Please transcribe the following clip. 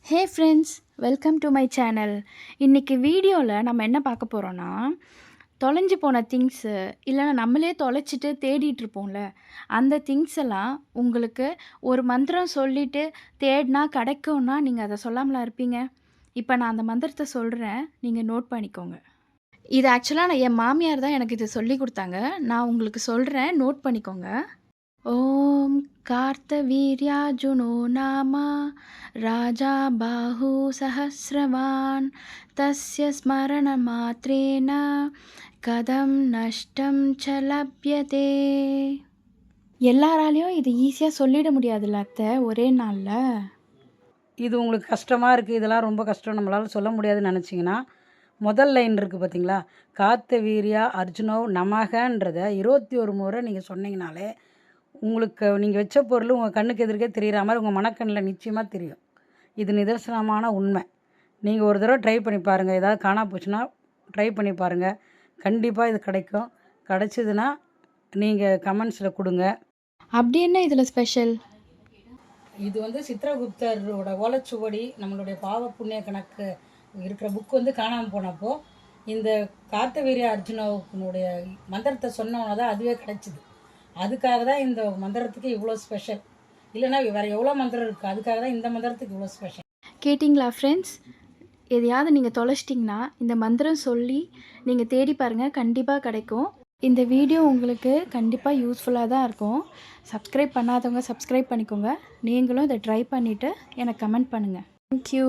Hey friends, welcome to my channel. இன்றைக்கி வீடியோவில் நம்ம என்ன பார்க்க போகிறோன்னா, தொலைஞ்சு போன திங்ஸு இல்லைன்னா நம்மளே தொலைச்சிட்டு தேடிட்டுருப்போம்ல, அந்த திங்ஸ் எல்லாம் உங்களுக்கு ஒரு மந்திரம் சொல்லிவிட்டு தேடினா கிடைக்கும்னா நீங்கள் அதை சொல்லாமலா இருப்பீங்க? இப்போ நான் அந்த மந்திரத்தை சொல்கிறேன், நீங்கள் நோட் பண்ணிக்கோங்க. இது ஆக்சுவலாக என் மாமியார் தான் எனக்கு இது சொல்லி கொடுத்தாங்க. நான் உங்களுக்கு சொல்கிறேன், நோட் பண்ணிக்கோங்க. ஓம் கார்த்தவீர்யார்ஜுனோ நாம ராஜா பாஹு சஹஸ்ரவான் தஸ்ய ஸ்மரண மாத்ரேன கதம் நஷ்டம் ச லப்யதே. எல்லாராலையும் இது ஈஸியாக சொல்லிட முடியாதுல்ல அத்தை, ஒரே நாளில். இது உங்களுக்கு கஷ்டமாக இருக்குது, இதெல்லாம் ரொம்ப கஷ்டம், நம்மளால் சொல்ல முடியாதுன்னு நினச்சிங்கன்னா, முதல் லைன் இருக்குது பார்த்தீங்களா, காத்த வீரியா அர்ஜுனோ நமகன்றதை 21 முறை நீங்கள் சொன்னீங்கனாலே உங்களுக்கு நீங்கள் வச்ச பொருள் உங்கள் கண்ணுக்கு எதிர்க்கே தெரிகிற மாதிரி உங்கள் மனக்கண்ணில் நிச்சயமாக தெரியும். இது நிதர்சனமான உண்மை. நீங்கள் ஒரு தடவை ட்ரை பண்ணி பாருங்கள். ஏதாவது காணா போச்சுன்னா ட்ரை பண்ணி பாருங்கள், கண்டிப்பாக இது கிடைக்கும். கிடச்சிதுன்னா நீங்கள் கமெண்ட்ஸில் கொடுங்க. அப்படி என்ன இதில் ஸ்பெஷல்? இது வந்து சித்திரகுப்தரோட ஓலைச்சுவடி, நம்மளுடைய பாவ புண்ணிய கணக்கு இருக்கிற புக் வந்து காணாமல் போனப்போ இந்த கார்த்தவீரிய அர்ஜுனனுடைய மந்திரத்தை சொன்னவங்க தான் அதுவே கிடைச்சிது. அதுக்காக தான் இந்த மந்திரத்துக்கு இவ்வளோ ஸ்பெஷல். இல்லைன்னா வேறு எவ்வளோ மந்திரம் இருக்குது, அதுக்காக தான் இந்த மந்திரத்துக்கு இவ்வளோ ஸ்பெஷல். கேட்டிங்களா ஃப்ரெண்ட்ஸ்? எதையாவது நீங்கள் தொலைச்சிட்டிங்கன்னா இந்த மந்திரம் சொல்லி நீங்கள் தேடி பாருங்கள், கண்டிப்பாக கிடைக்கும். இந்த வீடியோ உங்களுக்கு கண்டிப்பாக யூஸ்ஃபுல்லாக தான் இருக்கும். சப்ஸ்கிரைப் பண்ணாதவங்க சப்ஸ்கிரைப் பண்ணிக்கோங்க. நீங்களும் இதை ட்ரை பண்ணிவிட்டு எனக்கு கமெண்ட் பண்ணுங்கள். தேங்க்யூ.